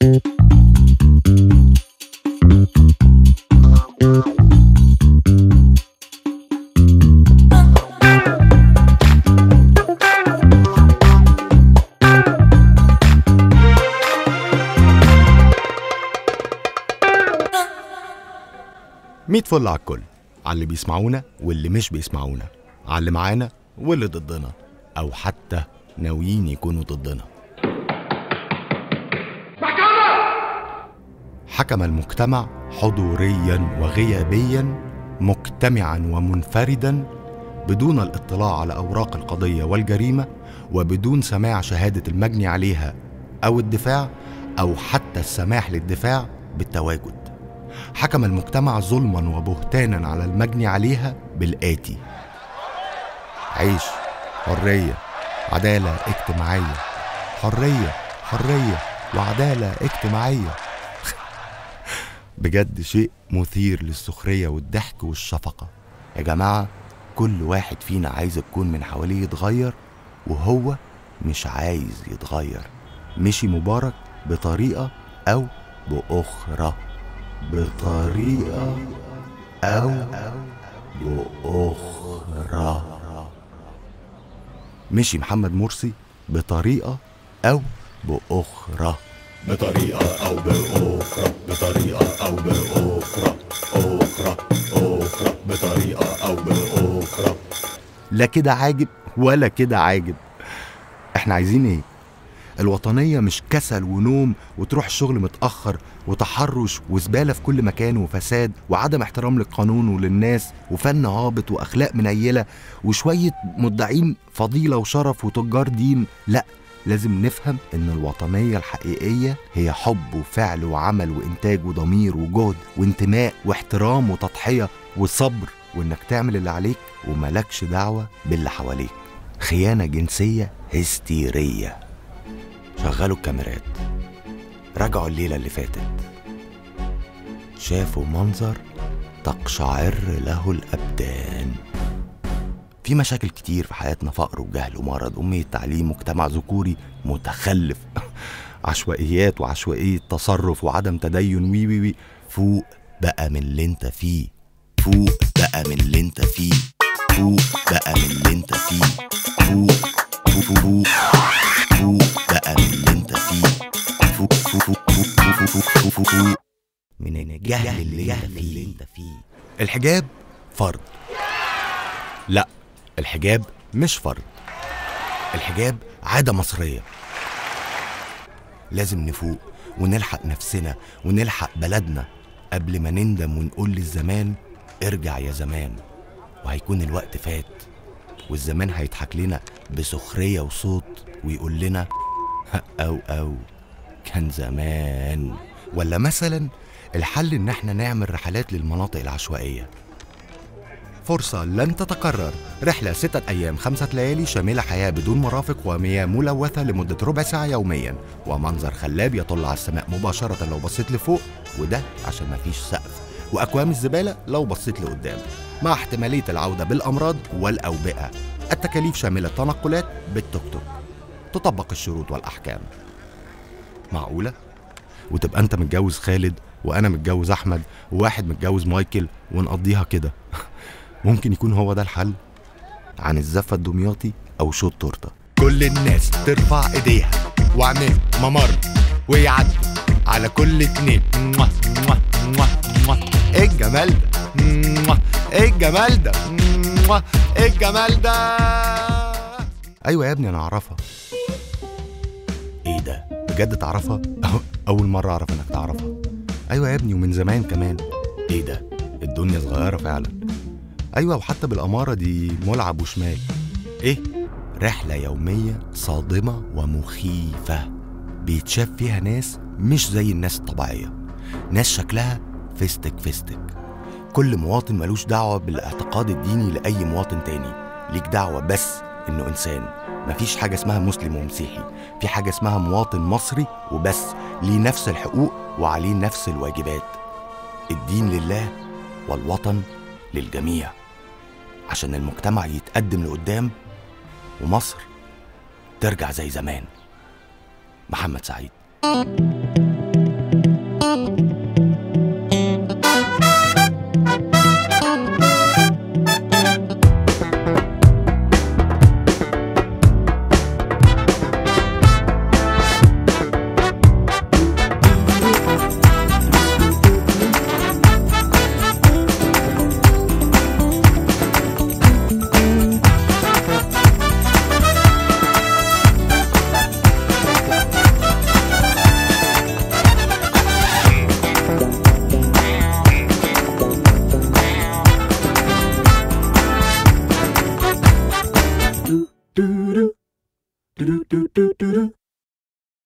ميت فل على الكل، على اللي بيسمعونا واللي مش بيسمعونا، على اللي معانا واللي ضدنا أو حتى ناويين يكونوا ضدنا. حكم المجتمع حضوريا وغيابيا مجتمعا ومنفردا بدون الاطلاع على أوراق القضية والجريمة وبدون سماع شهادة المجني عليها أو الدفاع أو حتى السماح للدفاع بالتواجد. حكم المجتمع ظلما وبهتانا على المجني عليها بالآتي: عيش، حرية، عدالة اجتماعية، حرية، حرية وعدالة اجتماعية. بجد شيء مثير للسخرية والضحك والشفقة. يا جماعة، كل واحد فينا عايز يكون من حواليه يتغير وهو مش عايز يتغير. مشي مبارك بطريقة أو بأخرى، بطريقة أو بأخرى. مشي محمد مرسي بطريقة أو بأخرى، بطريقة أو بأخرى، بطريقة أو بأخرى، أخرى أخرى، بطريقة أو بأخرى. لا كده عاجب ولا كده عاجب. احنا عايزين ايه؟ الوطنية مش كسل ونوم وتروح الشغل متأخر وتحرش وزبالة في كل مكان وفساد وعدم احترام للقانون وللناس وفن هابط وأخلاق منيلة وشوية مدعين فضيلة وشرف وتجار دين. لأ، لازم نفهم إن الوطنية الحقيقية هي حب وفعل وعمل وإنتاج وضمير وجهد وانتماء واحترام وتضحية وصبر، وإنك تعمل اللي عليك وملكش دعوة باللي حواليك. خيانة جنسية هستيرية. شغلوا الكاميرات، رجعوا الليلة اللي فاتت، شافوا منظر تقشعر له الأبدان. في مشاكل كتير في حياتنا، فقر وجهل ومرض، أمية تعليم، مجتمع ذكوري متخلف، عشوائيات وعشوائية تصرف وعدم تدين وي وي وي. فوق بقى من اللي انت فيه، فوق بقى من اللي انت فيه، فوق بقى من اللي انت فيه، فوق فوق فوق فوق بقى من اللي انت فيه، فوق فوق فوق فوق فوق فوق فوق من الجهل اللي انت فيه. الحجاب فرض. لا، الحجاب مش فرض. الحجاب عادة مصرية. لازم نفوق ونلحق نفسنا ونلحق بلدنا قبل ما نندم ونقول للزمان ارجع يا زمان. وهيكون الوقت فات والزمان هيضحك لنا بسخرية وصوت ويقول لنا أو كان زمان. ولا مثلا الحل إن احنا نعمل رحلات للمناطق العشوائية. فرصة لن تتكرر، رحلة 6 أيام 5 ليالي شاملة حياة بدون مرافق ومياه ملوثة لمدة ربع ساعة يوميا، ومنظر خلاب يطل على السماء مباشرة لو بصيت لفوق، وده عشان مفيش سقف، وأكوام الزبالة لو بصيت لقدام، مع احتمالية العودة بالأمراض والأوبئة. التكاليف شاملة تنقلات بالتوك توك. تطبق الشروط والأحكام. معقولة؟ وتبقى أنت متجوز خالد وأنا متجوز أحمد وواحد متجوز مايكل ونقضيها كده. ممكن يكون هو ده الحل؟ عن الزفة الدمياطي أو شوط تورتة. كل الناس ترفع ايديها واعمل ممر ويعدوا على كل اتنين. ايه الجمال ده؟ ايه الجمال ده؟ ايه الجمال ده؟ ايوه يا ابني انا اعرفها. ايه ده؟ بجد تعرفها؟ اول مرة اعرف انك تعرفها. ايوه يا ابني ومن زمان كمان. ايه ده؟ الدنيا صغيرة فعلا. ايوه وحتى بالامارة دي ملعب وشمال. ايه؟ رحلة يومية صادمة ومخيفة بيتشاف فيها ناس مش زي الناس الطبيعية، ناس شكلها فستك. كل مواطن ملوش دعوة بالاعتقاد الديني لأي مواطن تاني، ليك دعوة بس إنه إنسان. مفيش حاجة اسمها مسلم ومسيحي، في حاجة اسمها مواطن مصري وبس، ليه نفس الحقوق وعليه نفس الواجبات. الدين لله والوطن للجميع، عشان المجتمع يتقدم لقدام ومصر ترجع زي زمان. محمد سعيد. دو دو دو دو دو.